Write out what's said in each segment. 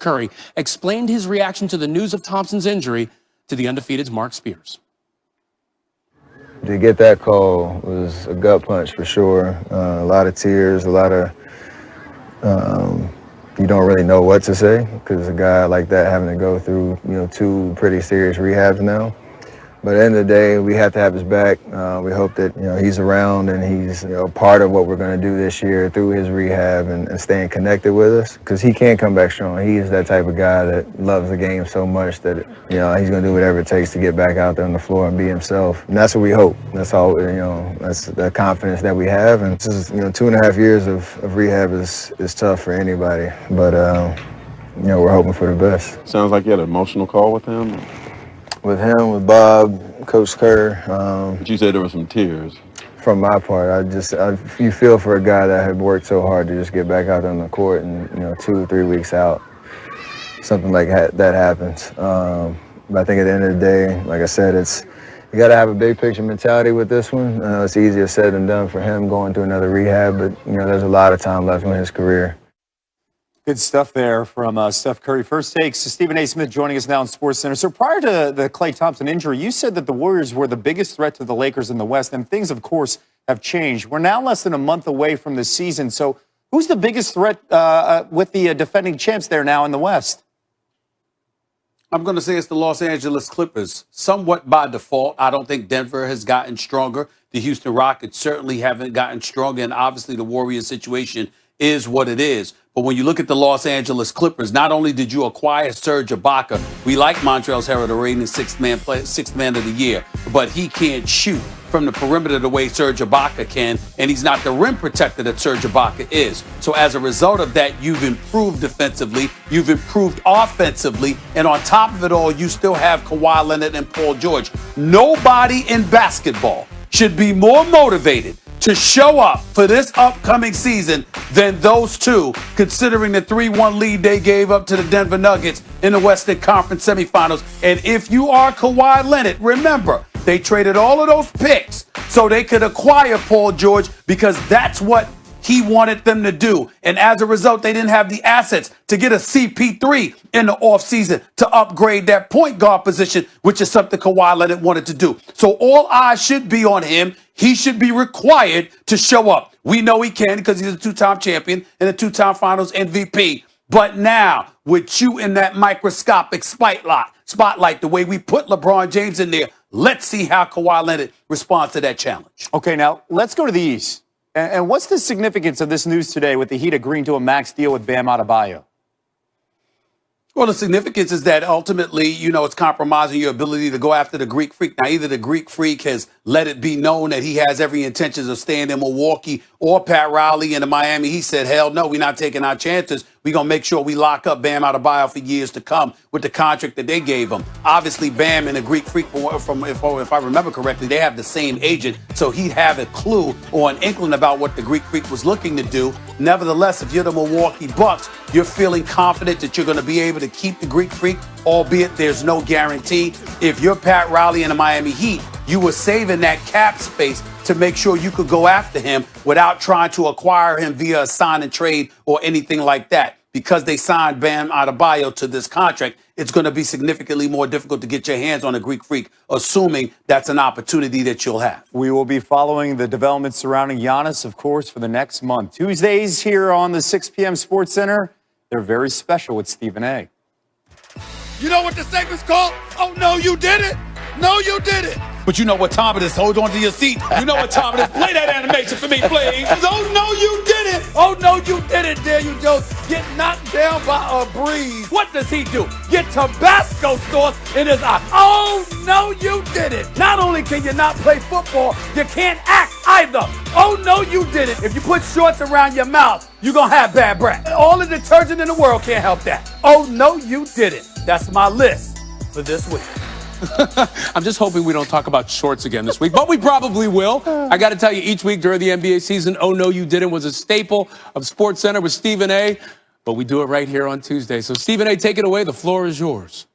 Curry explained his reaction to the news of Thompson's injury to the undefeated's Mark Spears. To get that call was a gut punch for sure. A lot of tears, a lot of you don't really know what to say because a guy like that having to go through 2 pretty serious rehabs now. But at the end of the day, we have to have his back. We hope that he's around and he's part of what we're going to do this year through his rehab and staying connected with us because he can come back strong. He is that type of guy that loves the game so much that he's going to do whatever it takes to get back out there on the floor and be himself. And that's what we hope. That's all. That's the confidence that we have. And this is 2.5 years of rehab is tough for anybody. But we're hoping for the best. Sounds like you had an emotional call with him. With him, with Bob, Coach Kerr. But you said there were some tears. From my part, you feel for a guy that had worked so hard to just get back out on the court and 2 or 3 weeks out, something like that happens. But I think at the end of the day, like I said, you got to have a big picture mentality with this one. It's easier said than done for him going through another rehab, but there's a lot of time left in his career. Good stuff there from Steph Curry. First Takes, Stephen A. Smith joining us now in SportsCenter. So prior to the Klay Thompson injury, you said that the Warriors were the biggest threat to the Lakers in the West, and things, of course, have changed. We're now less than a month away from the season. So who's the biggest threat with the defending champs there now in the West? I'm going to say it's the Los Angeles Clippers, somewhat by default. I don't think Denver has gotten stronger. The Houston Rockets certainly haven't gotten stronger, and obviously the Warriors situation is what it is. But when you look at the Los Angeles Clippers, not only did you acquire Serge Ibaka, we like Montrezl Harrell, the reigning sixth man of the year, but he can't shoot from the perimeter the way Serge Ibaka can, and he's not the rim protector that Serge Ibaka is. So as a result of that, you've improved defensively, you've improved offensively, and on top of it all, you still have Kawhi Leonard and Paul George. Nobody in basketball should be more motivated to show up for this upcoming season than those two, considering the 3-1 lead they gave up to the Denver Nuggets in the Western Conference semifinals. And if you are Kawhi Leonard, remember, they traded all of those picks so they could acquire Paul George because that's what he wanted them to do. And as a result, they didn't have the assets to get a CP3 in the offseason to upgrade that point guard position, which is something Kawhi Leonard wanted to do. So all eyes should be on him. He should be required to show up. We know he can because he's a 2-time champion and a 2-time finals MVP. But now, with you in that microscopic spotlight, the way we put LeBron James in there, let's see how Kawhi Leonard responds to that challenge. Okay, now let's go to the East. And what's the significance of this news today with the Heat agreeing to a max deal with Bam Adebayo? Well, the significance is that ultimately, it's compromising your ability to go after the Greek Freak. Now, either the Greek Freak has let it be known that he has every intention of staying in Milwaukee, or Pat Riley in Miami. He said, hell no, we're not taking our chances. We're going to make sure we lock up Bam Adebayo for years to come with the contract that they gave him. Obviously, Bam and the Greek Freak, if I remember correctly, they have the same agent, so he'd have a clue or an inkling about what the Greek Freak was looking to do. Nevertheless, if you're the Milwaukee Bucks, you're feeling confident that you're going to be able to keep the Greek Freak, albeit there's no guarantee. If you're Pat Riley and the Miami Heat, you were saving that cap space to make sure you could go after him without trying to acquire him via a sign and trade or anything like that. Because they signed Bam Adebayo to this contract, it's going to be significantly more difficult to get your hands on a Greek Freak, assuming that's an opportunity that you'll have. We will be following the developments surrounding Giannis, of course, for the next month. Tuesdays here on the 6 p.m. Sports Center, they're very special with Stephen A. You know what the segment's called? Oh, no, you didn't. No, you didn't. But you know what time it is. Hold on to your seat. You know what time it is. Play that animation for me, please. Oh, no, you didn't. Oh, no, you didn't, Daniel Jones. Get knocked down by a breeze. What does he do? Get Tabasco sauce in his eye. Oh, no, you didn't. Not only can you not play football, you can't act either. Oh, no, you didn't. If you put shorts around your mouth, you're going to have bad breath. All the detergent in the world can't help that. Oh, no, you didn't. That's my list for this week. I'm just hoping we don't talk about shorts again this week, but we probably will. I got to tell you, each week during the NBA season, Oh No You Didn't was a staple of SportsCenter with Stephen A., but we do it right here on Tuesday. So, Stephen A., take it away. The floor is yours.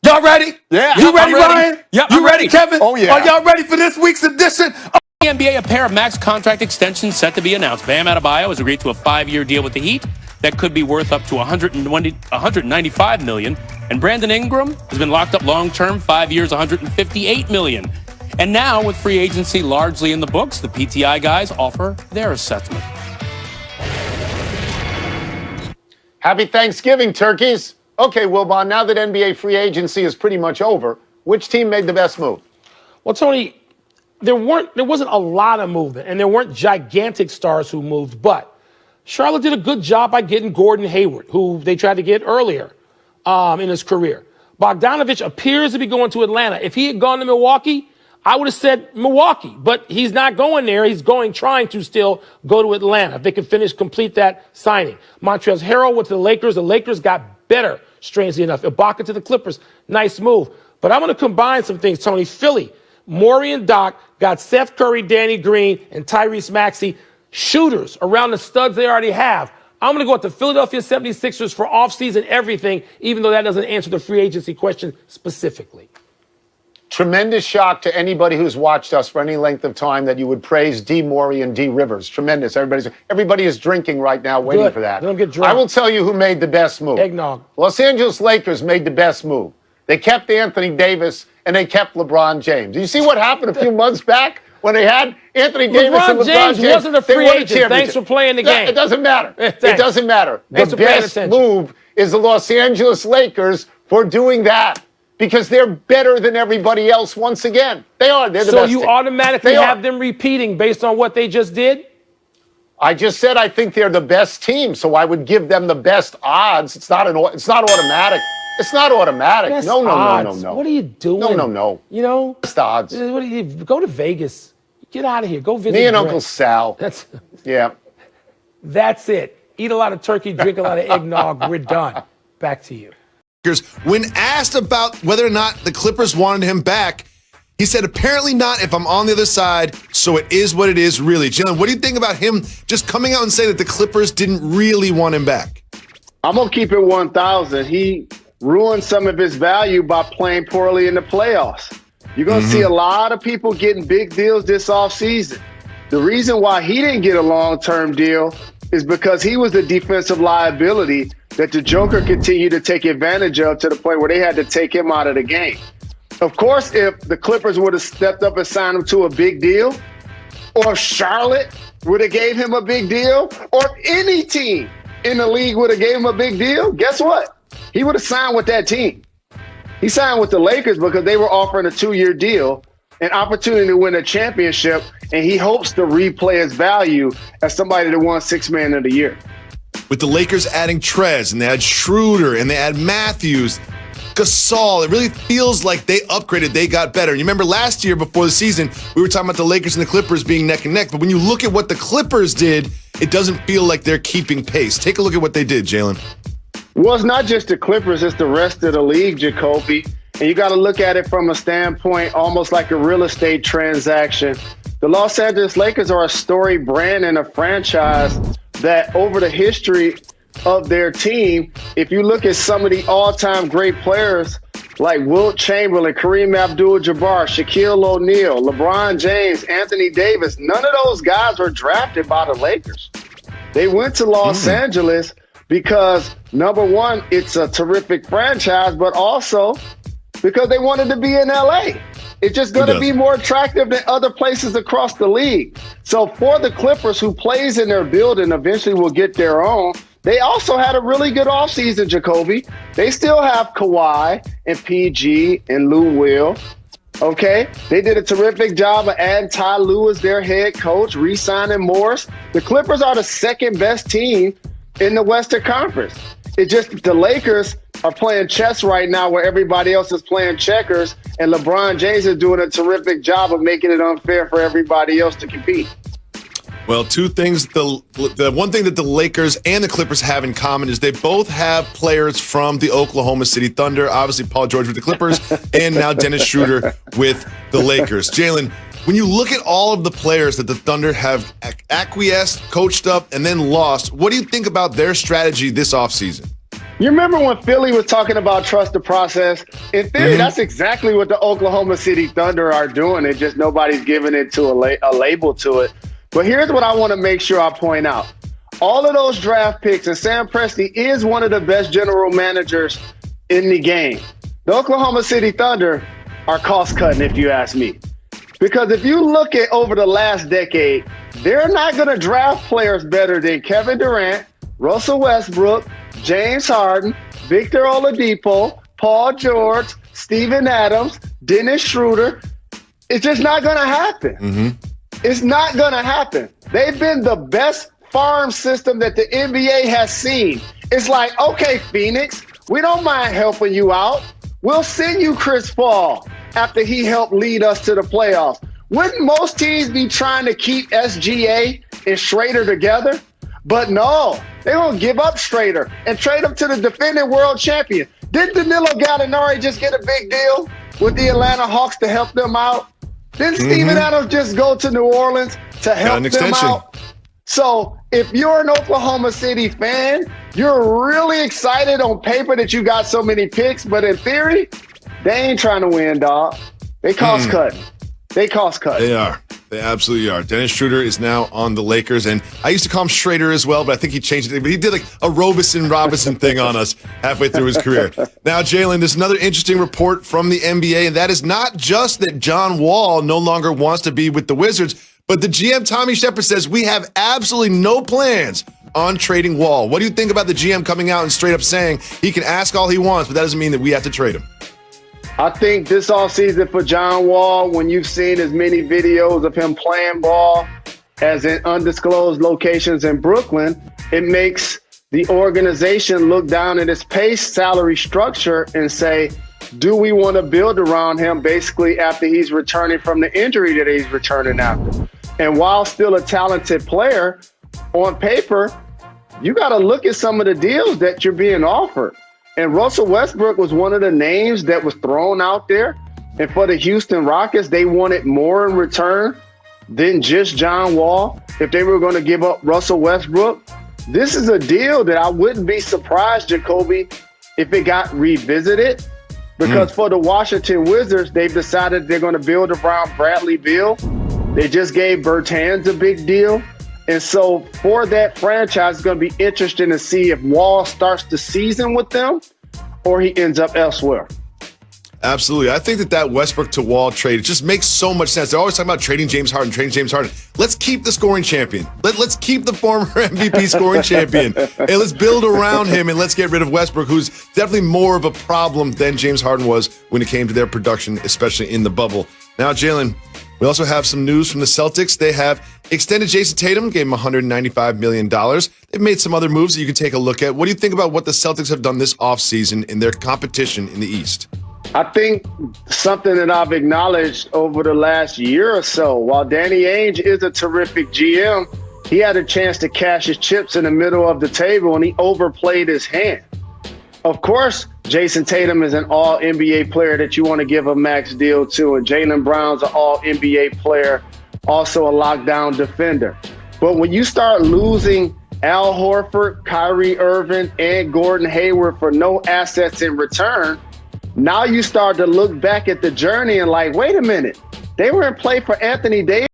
Y'all ready? Yeah. You ready, Ryan? Yep, You I'm ready, ready. Kevin? Oh, yeah. Are y'all ready for this week's edition? The NBA, a pair of max contract extensions set to be announced. Bam Adebayo has agreed to a 5-year deal with the Heat. that could be worth up to $195 million. And Brandon Ingram has been locked up long-term, 5 years, $158 million. And now, with free agency largely in the books, the PTI guys offer their assessment. Happy Thanksgiving, turkeys. Okay, Wilbon, now that NBA free agency is pretty much over, which team made the best move? Well, Tony, there wasn't a lot of movement, and there weren't gigantic stars who moved, but Charlotte did a good job by getting Gordon Hayward, who they tried to get earlier in his career. Bogdanovich appears to be going to Atlanta. If he had gone to Milwaukee, I would have said Milwaukee, but he's not going there. He's trying to still go to Atlanta. If they can complete that signing. Montrezl Harrell went to the Lakers. The Lakers got better, strangely enough. Ibaka to the Clippers. Nice move. But I'm going to combine some things, Tony. Philly, Morey and Doc got Seth Curry, Danny Green, and Tyrese Maxey, shooters around the studs they already have. I'm going to go with the Philadelphia 76ers for offseason everything, even though that doesn't answer the free agency question specifically. Tremendous shock to anybody who's watched us for any length of time that you would praise D. Morey and D. Rivers. Tremendous. Everybody is drinking right now, waiting for that. Don't get drunk. I will tell you who made the best move. Eggnog. Los Angeles Lakers made the best move. They kept Anthony Davis and they kept LeBron James. You see what happened a few months back when they had Anthony Davis and LeBron James? Wasn't a free agent. Thanks for playing the game. It doesn't matter. It doesn't matter. Thanks The for paying best attention. move is the Los Angeles Lakers for doing that. Because they're better than everybody else once again. They are. They're the best. So you team. automatically have them repeating based on what they just did? I just said I think they're the best team, so I would give them the best odds. It's not automatic. It's not automatic. Best No. What are you doing? No. You know? Best odds. What do you, go to Vegas. Get out of here. Go visit Me and Brett. Uncle Sal. That's it. Eat a lot of turkey, drink a lot of eggnog. We're done. Back to you. When asked about whether or not the Clippers wanted him back, he said, apparently not if I'm on the other side, so it is what it is, really. Jalen, what do you think about him just coming out and saying that the Clippers didn't really want him back? I'm going to keep it 1,000. He ruined some of his value by playing poorly in the playoffs. You're going to see a lot of people getting big deals this offseason. The reason why he didn't get a long-term deal is because he was the defensive liability that the Joker continued to take advantage of to the point where they had to take him out of the game. Of course, if the Clippers would have stepped up and signed him to a big deal, or if Charlotte would have gave him a big deal, or if any team in the league would have gave him a big deal, guess what? He would have signed with that team. He signed with the Lakers because they were offering a 2-year deal, an opportunity to win a championship, and he hopes to replay his value as somebody that won Sixth Man of the Year. With the Lakers adding Trez, and they had Schroeder, and they had Matthews, Gasol, it really feels like they upgraded, they got better. And you remember last year before the season, we were talking about the Lakers and the Clippers being neck and neck, but when you look at what the Clippers did, it doesn't feel like they're keeping pace. Take a look at what they did, Jalen. Well, it's not just the Clippers, it's the rest of the league, Jacoby. And you got to look at it from a standpoint almost like a real estate transaction. The Los Angeles Lakers are a storied brand and a franchise that over the history of their team, if you look at some of the all-time great players like Wilt Chamberlain, Kareem Abdul-Jabbar, Shaquille O'Neal, LeBron James, Anthony Davis, none of those guys were drafted by the Lakers. They went to Los Angeles because, number one, it's a terrific franchise, but also because they wanted to be in LA. It's just going to be more attractive than other places across the league. So for the Clippers, who plays in their building, eventually will get their own. They also had a really good offseason, Jacoby. They still have Kawhi and PG and Lou Will. Okay? They did a terrific job of adding Ty Lue as their head coach, re-signing Morris. The Clippers are the second best team in the Western Conference. It's just the Lakers are playing chess right now where everybody else is playing checkers, and LeBron James is doing a terrific job of making it unfair for everybody else to compete. Well, two things. The one thing that the Lakers and the Clippers have in common is they both have players from the Oklahoma City Thunder. Obviously, Paul George with the Clippers, and now Dennis Schroeder with the Lakers. Jalen, when you look at all of the players that the Thunder have acquiesced, coached up, and then lost, what do you think about their strategy this offseason? You remember when Philly was talking about trust the process? In theory, that's exactly what the Oklahoma City Thunder are doing. It's just nobody's giving it to a label to it. But here's what I want to make sure I point out. all of those draft picks, and Sam Presti is one of the best general managers in the game. The Oklahoma City Thunder are cost-cutting, if you ask me. Because if you look at over the last decade, they're not going to draft players better than Kevin Durant, Russell Westbrook, James Harden, Victor Oladipo, Paul George, Steven Adams, Dennis Schroeder. It's just not going to happen. Mm-hmm. It's not going to happen. They've been the best farm system that the NBA has seen. It's like, okay, Phoenix, we don't mind helping you out. We'll send you Chris Paul after he helped lead us to the playoffs. Wouldn't most teams be trying to keep SGA and Schrader together? But no, they're going to give up Schrader and trade him to the defending world champion. Didn't Danilo Gallinari just get a big deal with the Atlanta Hawks to help them out? Didn't Steven Adams just go to New Orleans to help them out? So if you're an Oklahoma City fan, you're really excited on paper that you got so many picks, but in theory, they ain't trying to win, dog. They cost cutting. They cost cutting. They are. They absolutely are. Dennis Schroeder is now on the Lakers, and I used to call him Schrader as well, but I think he changed it. But he did like a Robinson thing on us halfway through his career. Now, Jalen, there's another interesting report from the NBA, and that is not just that John Wall no longer wants to be with the Wizards, but the GM, Tommy Shepard, says we have absolutely no plans on trading Wall. What do you think about the GM coming out and straight up saying he can ask all he wants, but that doesn't mean that we have to trade him? I think this offseason for John Wall, when you've seen as many videos of him playing ball as in undisclosed locations in Brooklyn, it makes the organization look down at his pay salary structure and say, do we want to build around him basically after he's returning from the injury that he's returning after? And while still a talented player, on paper, you got to look at some of the deals that you're being offered. And Russell Westbrook was one of the names that was thrown out there. And for the Houston Rockets, they wanted more in return than just John Wall. If they were going to give up Russell Westbrook, this is a deal that I wouldn't be surprised, Jacoby, if it got revisited. Because for the Washington Wizards, they've decided they're going to build around Bradley Beal. They just gave Bertans a big deal. And so for that franchise, it's going to be interesting to see if Wall starts the season with them or he ends up elsewhere. Absolutely. I think that Westbrook to Wall trade, it just makes so much sense. They're always talking about trading James Harden. Let's keep the scoring champion. Let's keep the former MVP scoring champion. And let's build around him and let's get rid of Westbrook, who's definitely more of a problem than James Harden was when it came to their production, especially in the bubble. Now, Jalen, we also have some news from the Celtics. They have extended Jason Tatum, gave him $195 million. They've made some other moves that you can take a look at. What do you think about what the Celtics have done this offseason in their competition in the East? I think something that I've acknowledged over the last year or so, while Danny Ainge is a terrific GM, he had a chance to cash his chips in the middle of the table and he overplayed his hand. Of course, Jason Tatum is an all-NBA player that you want to give a max deal to, and Jaylen Brown's an all-NBA player, also a lockdown defender. But when you start losing Al Horford, Kyrie Irving, and Gordon Hayward for no assets in return, now you start to look back at the journey and like, wait a minute, they were in play for Anthony Davis.